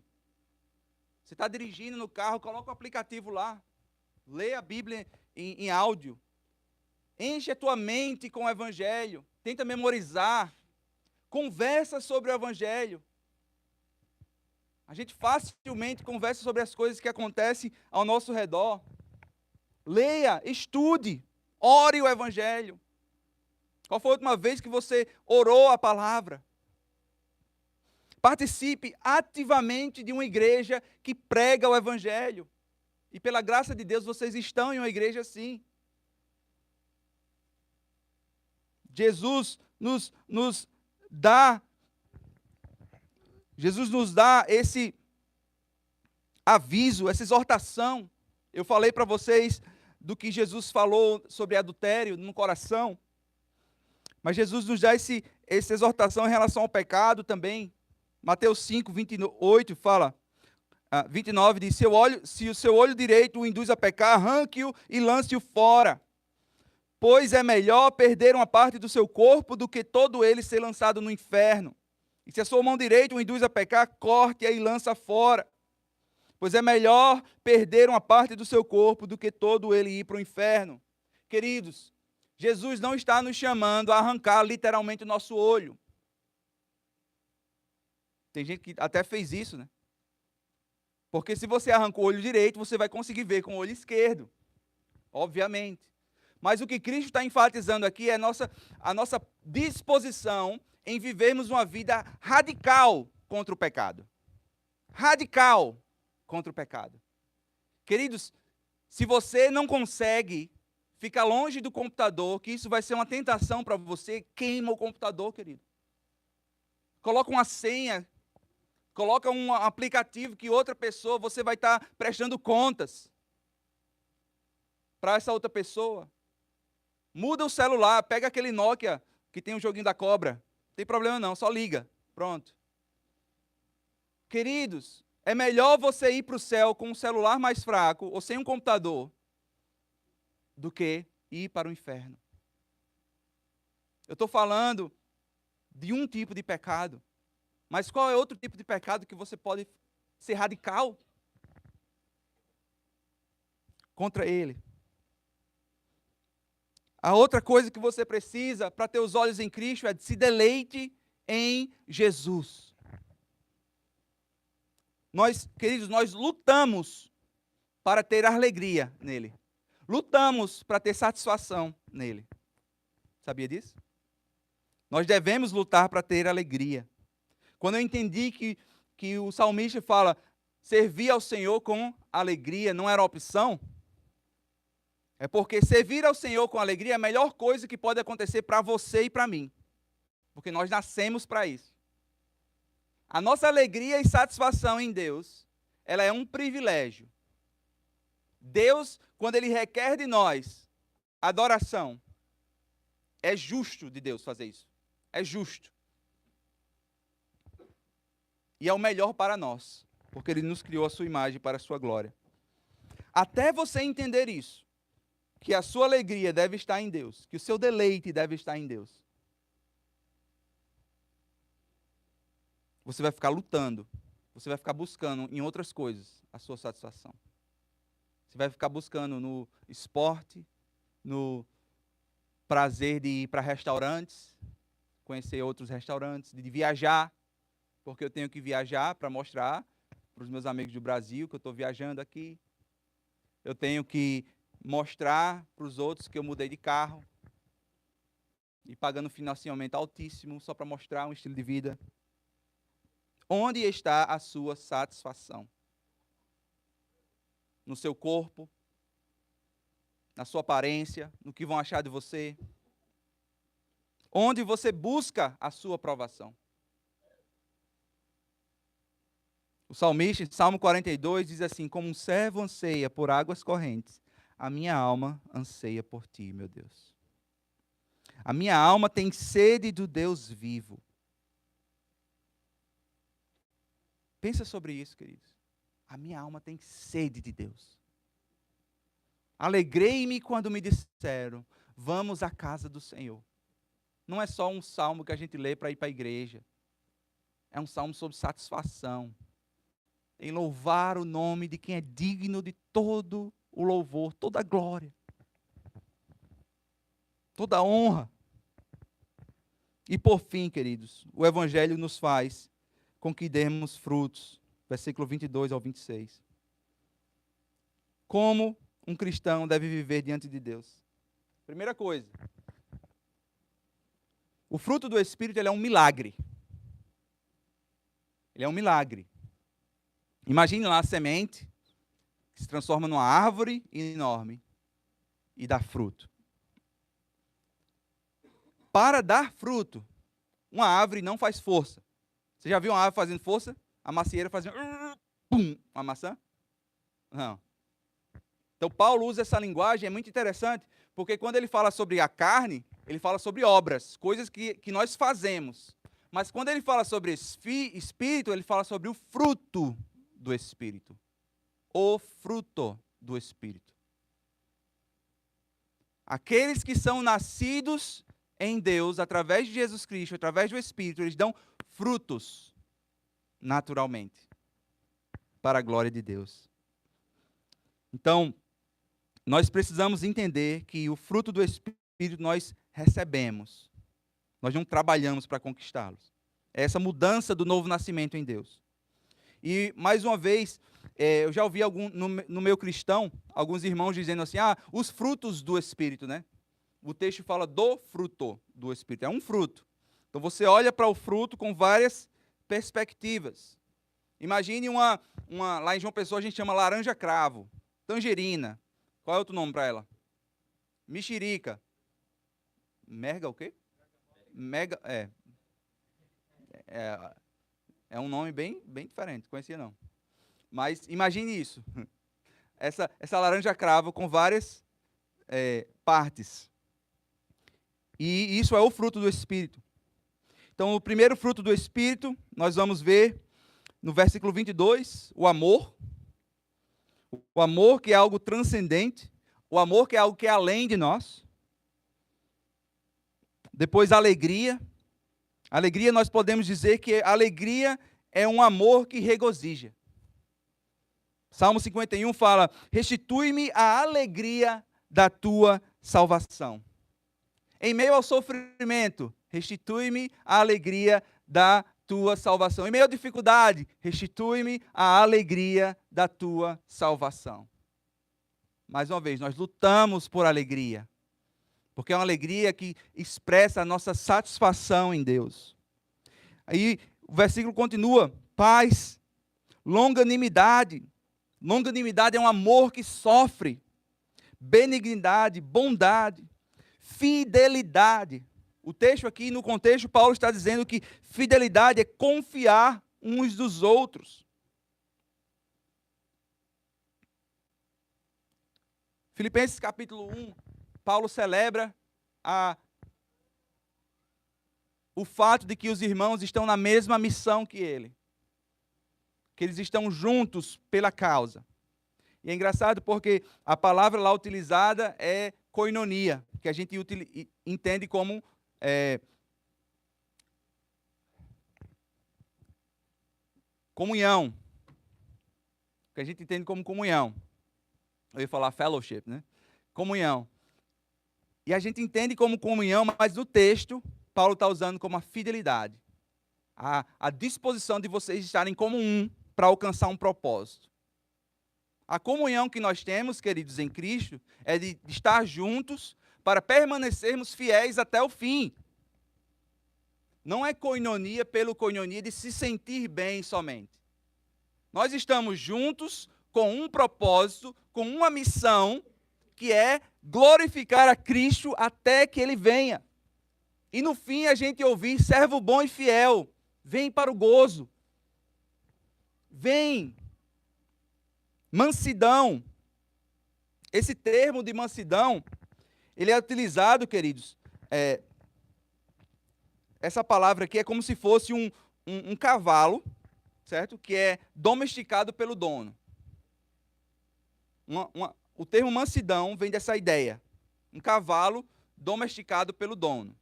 A: Você está dirigindo no carro, coloca o aplicativo lá. Leia a Bíblia em áudio. Enche a tua mente com o Evangelho. Tenta memorizar. Conversa sobre o Evangelho. A gente facilmente conversa sobre as coisas que acontecem ao nosso redor. Leia, estude, ore o Evangelho. Qual foi a última vez que você orou a palavra? Participe ativamente de uma igreja que prega o Evangelho. E pela graça de Deus, vocês estão em uma igreja assim. Jesus nos dá esse aviso, essa exortação. Eu falei para vocês do que Jesus falou sobre adultério no coração. Mas Jesus nos dá essa exortação em relação ao pecado também. Mateus 5, 28 fala, 29 diz: se o seu olho direito o induz a pecar, arranque-o e lance-o fora. Pois é melhor perder uma parte do seu corpo do que todo ele ser lançado no inferno. E se a sua mão direita o induz a pecar, corte-a e lança fora. Pois é melhor perder uma parte do seu corpo do que todo ele ir para o inferno. Queridos, Jesus não está nos chamando a arrancar literalmente o nosso olho. Tem gente que até fez isso, né? Porque se você arrancou o olho direito, você vai conseguir ver com o olho esquerdo. Obviamente. Mas o que Cristo está enfatizando aqui é a nossa disposição em vivermos uma vida radical contra o pecado. Radical contra o pecado. Queridos, se você não consegue ficar longe do computador, que isso vai ser uma tentação para você, queima o computador, querido. Coloca uma senha, coloca um aplicativo que outra pessoa, você vai estar prestando contas para essa outra pessoa. Muda o celular, pega aquele Nokia que tem um joguinho da cobra. Não tem problema não, só liga. Pronto. Queridos, é melhor você ir para o céu com um celular mais fraco ou sem um computador do que ir para o inferno. Eu estou falando de um tipo de pecado. Mas qual é outro tipo de pecado que você pode ser radical contra ele? A outra coisa que você precisa para ter os olhos em Cristo é de se deleite em Jesus. Nós, queridos, nós lutamos para ter alegria nele. Lutamos para ter satisfação nele. Sabia disso? Nós devemos lutar para ter alegria. Quando eu entendi que o salmista fala, servir ao Senhor com alegria não era opção, é porque servir ao Senhor com alegria é a melhor coisa que pode acontecer para você e para mim. Porque nós nascemos para isso. A nossa alegria e satisfação em Deus, ela é um privilégio. Deus, quando Ele requer de nós adoração, é justo de Deus fazer isso. É justo. E é o melhor para nós, porque Ele nos criou a sua imagem para a sua glória. Até você entender isso, que a sua alegria deve estar em Deus, que o seu deleite deve estar em Deus. você vai ficar lutando. Você vai ficar buscando em outras coisas a sua satisfação. Você vai ficar buscando no esporte, no prazer de ir para restaurantes, conhecer outros restaurantes, de viajar, porque eu tenho que viajar para mostrar para os meus amigos do Brasil que eu estou viajando aqui. Eu tenho que mostrar para os outros que eu mudei de carro e pagando financiamento altíssimo só para mostrar um estilo de vida. Onde está a sua satisfação? No seu corpo, na sua aparência, no que vão achar de você? Onde você busca a sua aprovação? O salmista, em Salmo 42, diz assim: como um servo anseia por águas correntes, a minha alma anseia por ti, meu Deus. A minha alma tem sede do Deus vivo. Pensa sobre isso, queridos. A minha alma tem sede de Deus. Alegrei-me quando me disseram, vamos à casa do Senhor. Não é só um salmo que a gente lê para ir para a igreja. É um salmo sobre satisfação. Em louvar o nome de quem é digno de todo o louvor, toda a glória, toda a honra. E por fim, queridos, o Evangelho nos faz com que demos frutos. Versículo 22 ao 26. Como um cristão deve viver diante de Deus? Primeira coisa, o fruto do Espírito ele é um milagre. Ele é um milagre. Imagine lá a semente que se transforma numa árvore enorme e dá fruto. Para dar fruto, uma árvore não faz força. Você já viu uma árvore fazendo força? A macieira fazendo pum, uma maçã? Não. Então Paulo usa essa linguagem, é muito interessante, porque quando ele fala sobre a carne, ele fala sobre obras, coisas que nós fazemos. Mas quando ele fala sobre espírito, ele fala sobre o fruto do Espírito. O fruto do Espírito. Aqueles que são nascidos em Deus, através de Jesus Cristo, através do Espírito, eles dão frutos naturalmente, para a glória de Deus. Então, nós precisamos entender que o fruto do Espírito nós recebemos. Nós não trabalhamos para conquistá-los. É essa mudança do novo nascimento em Deus. E, mais uma vez, eu já ouvi no meu cristão, alguns irmãos dizendo assim, os frutos do Espírito, né? O texto fala do fruto do Espírito, é um fruto. Então, você olha para o fruto com várias perspectivas. Imagine lá em João Pessoa a gente chama laranja cravo, tangerina. Qual é outro nome para ela? Mexerica. Merga o quê? Mega, é um nome bem diferente, conhecia não. Mas imagine isso. Essa laranja cravo com várias partes. E isso é o fruto do Espírito. Então, o primeiro fruto do Espírito, nós vamos ver no versículo 22, o amor. O amor que é algo transcendente. O amor que é algo que é além de nós. Depois, a alegria. Alegria, nós podemos dizer que a alegria é um amor que regozija. Salmo 51 fala, restitui-me a alegria da tua salvação. Em meio ao sofrimento, restitui-me a alegria da tua salvação. Em meio à dificuldade, restitui-me a alegria da tua salvação. Mais uma vez, nós lutamos por alegria, porque é uma alegria que expressa a nossa satisfação em Deus. Aí o versículo continua, paz, longanimidade. Longanimidade é um amor que sofre, benignidade, bondade, fidelidade. O texto aqui, no contexto, Paulo está dizendo que fidelidade é confiar uns dos outros. Filipenses capítulo 1, Paulo celebra o fato de que os irmãos estão na mesma missão que ele. Que eles estão juntos pela causa. E é engraçado porque a palavra lá utilizada é koinonia, que a gente entende como Comunhão. O que a gente entende como comunhão. Eu ia falar fellowship, né? Comunhão. E a gente entende como comunhão, mas no texto, Paulo está usando como a fidelidade. A disposição de vocês estarem como um para alcançar um propósito. A comunhão que nós temos, queridos, em Cristo, é de estar juntos para permanecermos fiéis até o fim. Não é koinonia pelo koinonia de se sentir bem somente. Nós estamos juntos com um propósito, com uma missão, que é glorificar a Cristo até que Ele venha. E no fim a gente ouvir, servo bom e fiel, vem para o gozo. Vem. Mansidão. Esse termo de mansidão, ele é utilizado, queridos, essa palavra aqui é como se fosse um cavalo, certo? Que é domesticado pelo dono. O termo mansidão vem dessa ideia. Um cavalo domesticado pelo dono.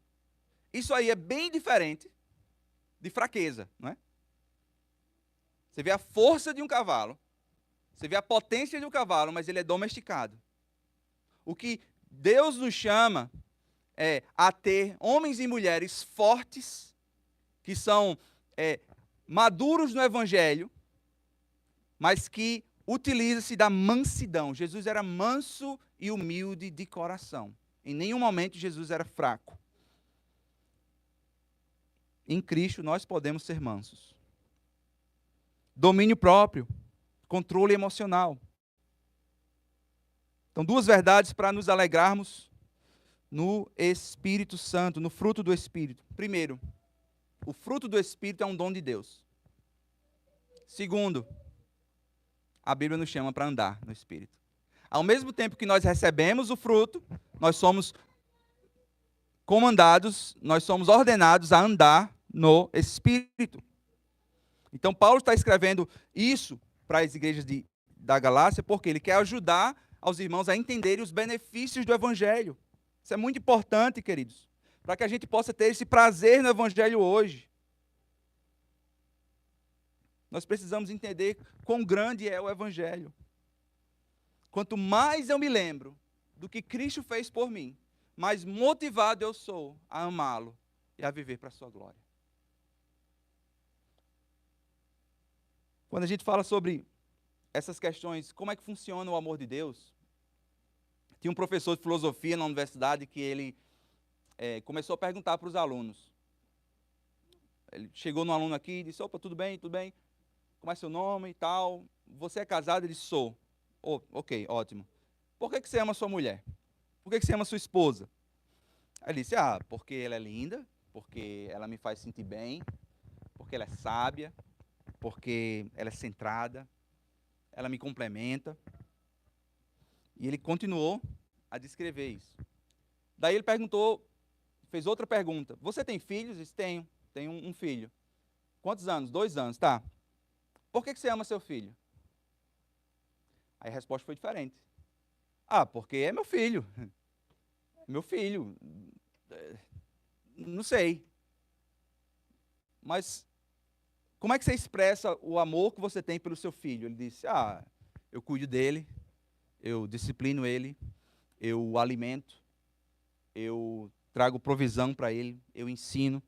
A: Isso aí é bem diferente de fraqueza, não é? Você vê a força de um cavalo, você vê a potência de um cavalo, mas ele é domesticado. O que Deus nos chama a ter homens e mulheres fortes, que são maduros no Evangelho, mas que utiliza-se da mansidão. Jesus era manso e humilde de coração. Em nenhum momento Jesus era fraco. Em Cristo nós podemos ser mansos. Domínio próprio, controle emocional. Então, duas verdades para nos alegrarmos no Espírito Santo, no fruto do Espírito. Primeiro, o fruto do Espírito é um dom de Deus. Segundo, a Bíblia nos chama para andar no Espírito. Ao mesmo tempo que nós recebemos o fruto, nós somos comandados, nós somos ordenados a andar no Espírito. Então, Paulo está escrevendo isso para as igrejas da Galácia, porque ele quer ajudar aos irmãos a entenderem os benefícios do Evangelho. Isso é muito importante, queridos, para que a gente possa ter esse prazer no Evangelho hoje. Nós precisamos entender quão grande é o Evangelho. Quanto mais eu me lembro do que Cristo fez por mim, mais motivado eu sou a amá-lo e a viver para a sua glória. Quando a gente fala sobre essas questões, como é que funciona o amor de Deus? Tinha um professor de filosofia na universidade que ele começou a perguntar para os alunos. Ele chegou no aluno aqui e disse, opa, tudo bem, tudo bem? Como é seu nome e tal? Você é casado? Ele disse, sou. Oh, ok, ótimo. Por que você ama sua mulher? Por que você ama sua esposa? Aí ele disse, porque ela é linda, porque ela me faz sentir bem, porque ela é sábia, porque ela é centrada, ela me complementa. E ele continuou a descrever isso. Daí ele perguntou, fez outra pergunta. Você tem filhos? Eu disse, tenho um filho. Quantos anos? 2 anos, tá. Por que você ama seu filho? Aí a resposta foi diferente. Porque é meu filho. Meu filho. Não sei. Mas como é que você expressa o amor que você tem pelo seu filho? Ele disse, eu cuido dele, eu disciplino ele, eu o alimento, eu trago provisão para ele, eu ensino.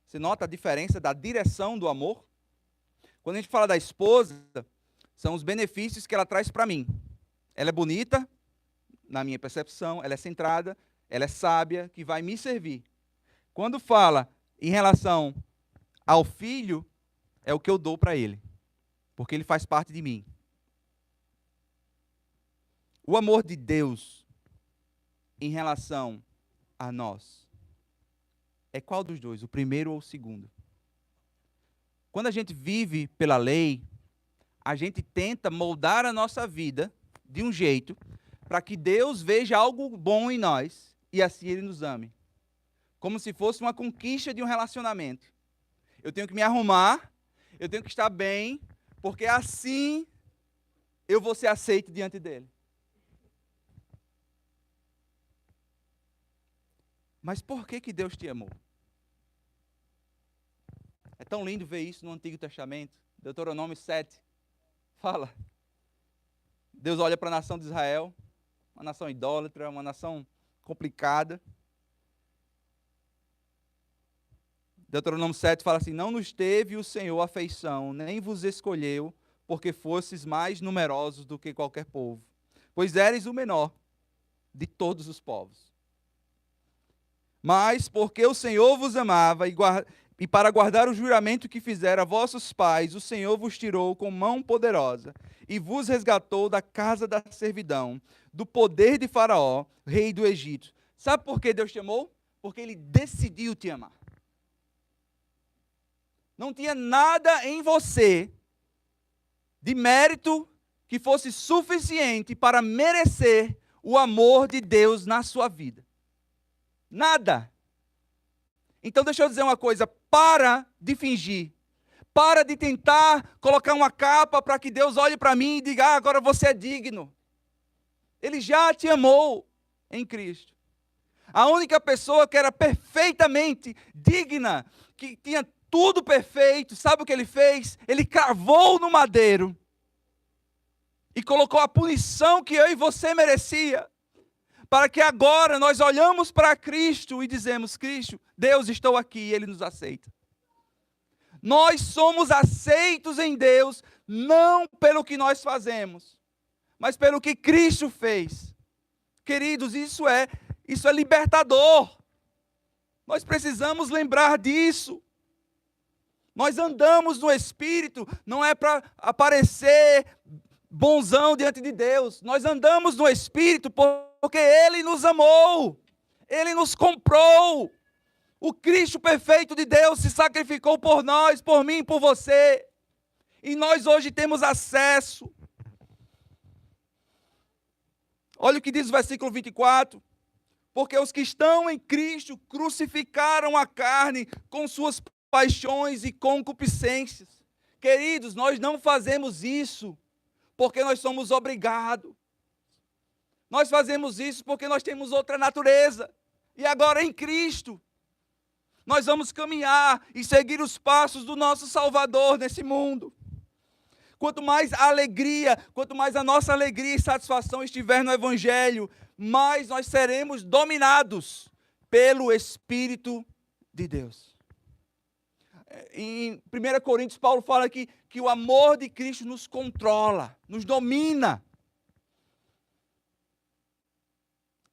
A: Você nota a diferença da direção do amor? Quando a gente fala da esposa, são os benefícios que ela traz para mim. Ela é bonita, na minha percepção, ela é centrada, ela é sábia, que vai me servir. Quando fala em relação ao filho, é o que eu dou para ele, porque ele faz parte de mim. O amor de Deus em relação a nós é qual dos dois, o primeiro ou o segundo? Quando a gente vive pela lei, a gente tenta moldar a nossa vida de um jeito para que Deus veja algo bom em nós e assim Ele nos ame. Como se fosse uma conquista de um relacionamento. Eu tenho que me arrumar, eu tenho que estar bem, porque assim eu vou ser aceito diante dEle. Mas por que Deus te amou? É tão lindo ver isso no Antigo Testamento. Deuteronômio 7 fala. Deus olha para a nação de Israel, uma nação idólatra, uma nação complicada. Deuteronômio 7 fala assim: não nos teve o Senhor afeição, nem vos escolheu, porque fosses mais numerosos do que qualquer povo, pois eres o menor de todos os povos. Mas porque o Senhor vos amava e para guardar o juramento que fizera a vossos pais, o Senhor vos tirou com mão poderosa e vos resgatou da casa da servidão, do poder de Faraó, rei do Egito. Sabe por que Deus te amou? Porque Ele decidiu te amar. Não tinha nada em você de mérito que fosse suficiente para merecer o amor de Deus na sua vida. Nada. Então deixa eu dizer uma coisa, para de fingir. Para de tentar colocar uma capa para que Deus olhe para mim e diga: ah, agora você é digno. Ele já te amou em Cristo. A única pessoa que era perfeitamente digna, que tinha tudo perfeito, sabe o que ele fez? Ele cravou no madeiro e colocou a punição que eu e você merecia, para que agora nós olhamos para Cristo e dizemos: Cristo, Deus, estou aqui, e Ele nos aceita. Nós somos aceitos em Deus, não pelo que nós fazemos, mas pelo que Cristo fez. Queridos, isso é libertador. Nós precisamos lembrar disso. Nós andamos no Espírito, não é para aparecer bonzão diante de Deus. Nós andamos no Espírito porque Ele nos amou. Ele nos comprou. O Cristo perfeito de Deus se sacrificou por nós, por mim, por você. E nós hoje temos acesso. Olha o que diz o versículo 24. Porque os que estão em Cristo crucificaram a carne com suas paixões e concupiscências. Queridos, nós não fazemos isso porque nós somos obrigados. Nós fazemos isso porque nós temos outra natureza. E agora em Cristo, nós vamos caminhar e seguir os passos do nosso Salvador nesse mundo. Quanto mais alegria, quanto mais a nossa alegria e satisfação estiver no Evangelho, mais nós seremos dominados pelo Espírito de Deus. Em 1 Coríntios, Paulo fala que o amor de Cristo nos controla, nos domina.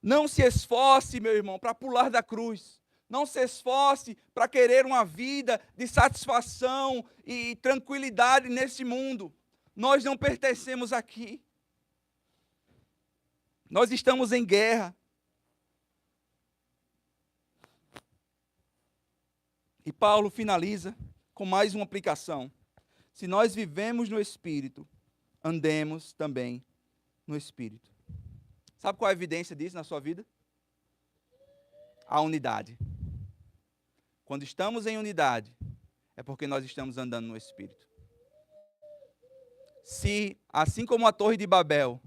A: Não se esforce, meu irmão, para pular da cruz. Não se esforce para querer uma vida de satisfação e tranquilidade nesse mundo. Nós não pertencemos aqui. Nós estamos em guerra. E Paulo finaliza com mais uma aplicação. Se nós vivemos no Espírito, andemos também no Espírito. Sabe qual é a evidência disso na sua vida? A unidade. Quando estamos em unidade, é porque nós estamos andando no Espírito. Se, assim como a Torre de Babel,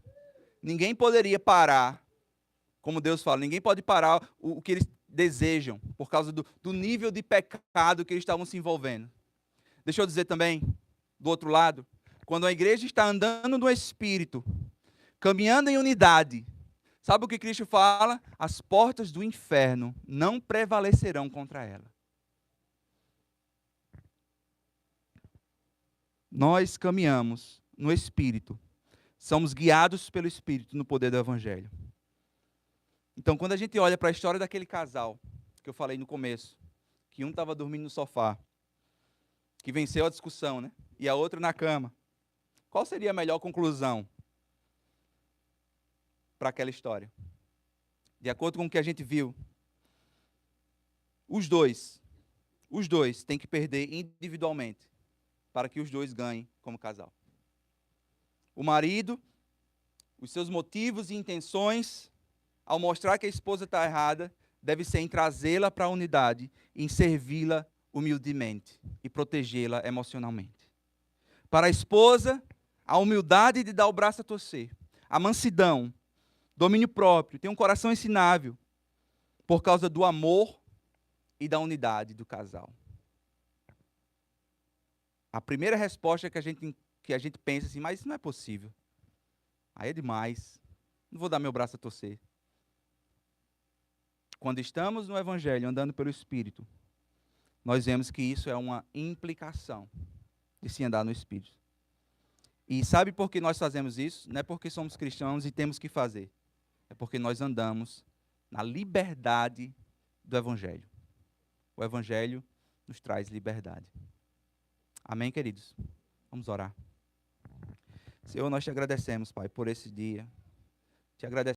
A: ninguém poderia parar, como Deus fala, ninguém pode parar o que eles desejam, por causa do nível de pecado que eles estavam se envolvendo. Deixa eu dizer também, do outro lado, quando a igreja está andando no Espírito, caminhando em unidade, sabe o que Cristo fala? As portas do inferno não prevalecerão contra ela. Nós caminhamos no Espírito, somos guiados pelo Espírito no poder do Evangelho. Então, quando a gente olha para a história daquele casal, que eu falei no começo, que um estava dormindo no sofá, que venceu a discussão, né? E a outra na cama, qual seria a melhor conclusão para aquela história? De acordo com o que a gente viu, os dois têm que perder individualmente, para que os dois ganhem como casal. O marido, os seus motivos e intenções, ao mostrar que a esposa está errada, deve ser em trazê-la para a unidade, em servi-la humildemente e protegê-la emocionalmente. Para a esposa, a humildade de dar o braço a torcer, a mansidão, domínio próprio, ter um coração ensinável, por causa do amor e da unidade do casal. A primeira resposta que a gente pensa assim, mas isso não é possível. Aí é demais. Não vou dar meu braço a torcer. Quando estamos no Evangelho, andando pelo Espírito, nós vemos que isso é uma implicação de se andar no Espírito. E sabe por que nós fazemos isso? Não é porque somos cristãos e temos que fazer. É porque nós andamos na liberdade do Evangelho. O Evangelho nos traz liberdade. Amém, queridos? Vamos orar. Senhor, nós te agradecemos, Pai, por esse dia. Te agradecemos.